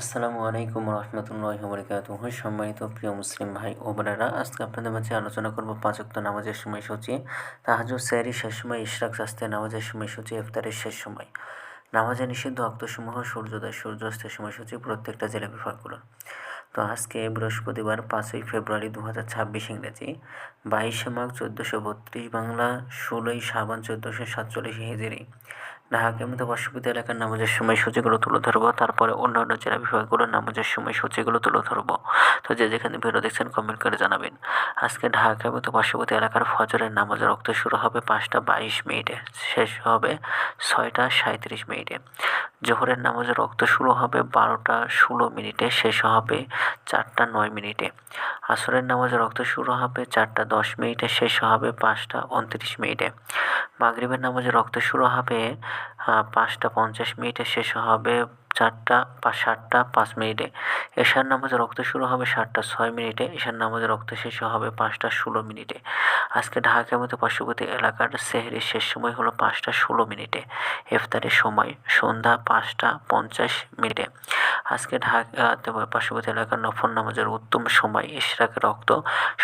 আসসালামু আলাইকুম রহমতুল্লাহি ওয়া সম্মানিত প্রিয় মুসলিম ভাই ও বোনেরা, আজকে আপনাদের মাঝে আলোচনা করব পাঁচ ওয়াক্ত নামাজের সময়সূচি, তাহাজ্জুদ, সেহরির শেষ সময়, ইশরাক, শাস্তে নামাজের সময়সূচি, ইফতারের শেষ সময়, নামাজের নিষিদ্ধ অক্তসমূহ, সূর্যোদয় সূর্যাস্তের সময়সূচি, প্রত্যেকটা জেলা বিভাগগুলো। তো আজকে বৃহস্পতিবার 5ই ফেব্রুয়ারি 2026 ইংরেজি, 22শে মাঘ 1432 বাংলা, 16ই শাবান 1447 হিজরি। ঢাকা মতো পার্শ্ববর্তী এলাকার নামাজের সময়সূচিগুলো তুলে ধরবো, তারপরে অন্যান্য জেলা বিভাগগুলোর নামাজের সময়সূচিগুলো তুলে ধরবো। তো যে যেখানে ভিডিও দেখছেন কমেন্ট করে জানাবেন। আজকে ঢাকা মতো পার্শ্ববর্তী এলাকার ফজরের নামাজের রক্ত শুরু হবে 5টা 22 মিনিটে, শেষ হবে 6টা 37 মিনিটে। জোহরের নামাজের রক্ত শুরু হবে 12টা 16 মিনিটে, শেষ হবে 4টা 9 মিনিটে। আসরের নামাজের রক্ত শুরু হবে 4টা 10 মিনিটে, শেষ হবে 5টা 29 মিনিটে। মাগরিবের নামাজের রক্ত শুরু হবে 5টা 50 মিনিটে, শেষ হবে 7টা 5 মিনিটে। এশার নামাজের রক্ত শুরু হবে 7টা 6 মিনিটে, এশার নামাজের রক্ত শেষ হবে 5টা 16 মিনিটে। আজকে ঢাকার মতো পার্শ্ববর্তী এলাকার সেহরির শেষ সময় হলো 5টা 16 মিনিটে। ইফতারের সময় সন্ধ্যা 5টা 50 মিনিটে। আজকে ঢাকাতে পার্শ্ববর্তী এলাকার নফল নামাজের উত্তম সময় ইশরাকের রক্ত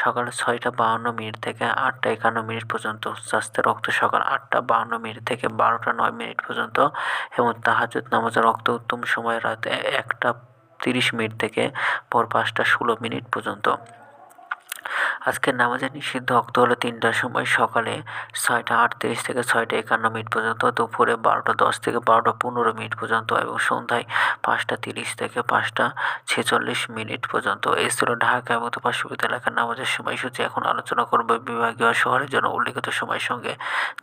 সকাল 6টা 52 মিনিট থেকে 8টা 51 মিনিট পর্যন্ত, শাস্তের রক্ত সকাল 8টা 52 মিনিট থেকে 12টা 9 মিনিট পর্যন্ত এবং তাহাজ্জুদ নামাজের রক্ত উত্তম সময় রাত 1টা 30 মিনিট থেকে ভোর 5টা 16 মিনিট পর্যন্ত। আজকের নামাজের নিষিদ্ধ অক্ত হলো 3টার সময়, সকালে 6টা 38 থেকে 6টা 51 মিনিট পর্যন্ত, দুপুরে 12টা 10 থেকে 12টা 15 মিনিট পর্যন্ত এবং সন্ধ্যায় 5টা 30 থেকে 5টা 46 মিনিট পর্যন্ত। এই ছিল ঢাকা মতো পার্শ্ববর্তী এলাকার নামাজের সময়সূচি। এখন আলোচনা করব বিভাগীয় শহরের জন্য উল্লিখিত সময়ের সঙ্গে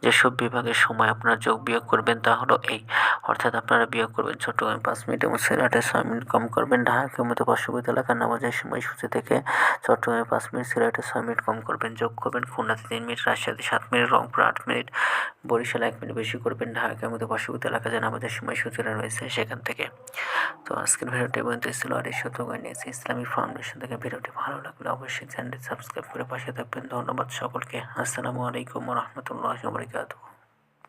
যেসব বিভাগের সময় আপনারা যোগ বিয়োগ করবেন তা হলো এই, অর্থাৎ আপনারা বিয়োগ করবেন চট্টগ্রামে 5 মিনিট এবং সিলেটে 6 মিনিট কম করবেন। ঢাকার মতো পার্শ্ববর্তী এলাকার নামাজের সময়সূচি থেকে চট্টগ্রামে 5 মিনিট, সিলেটে 6 মিনিট কম করবেন। যোগ করবেন খুলনাতে 3 মিনিট, রাজশাহীতে 7 মিনিট, রংপুর 8 মিনিট, বরিশালে 1 মিনিট বেশি করবেন। ঢাকার মতো পার্শ্ববর্তী এলাকা যে নামাজের সময়সূচিটা রয়েছে সেখান থেকে। তো আজকের ভিডিওটি পর্যন্ত ছিল। আর এই সত্যকার নিয়েছে ইসলামিক ফাউন্ডেশন থেকে। ভিডিওটি ভালো লাগলে অবশ্যই চ্যানেলটি সাবস্ক্রাইব করে পাশে থাকবেন। ধন্যবাদ সকলকে। আসসালামু আলাইকুম রহমতুল্লাহি ওয়া বারাকাতুহু।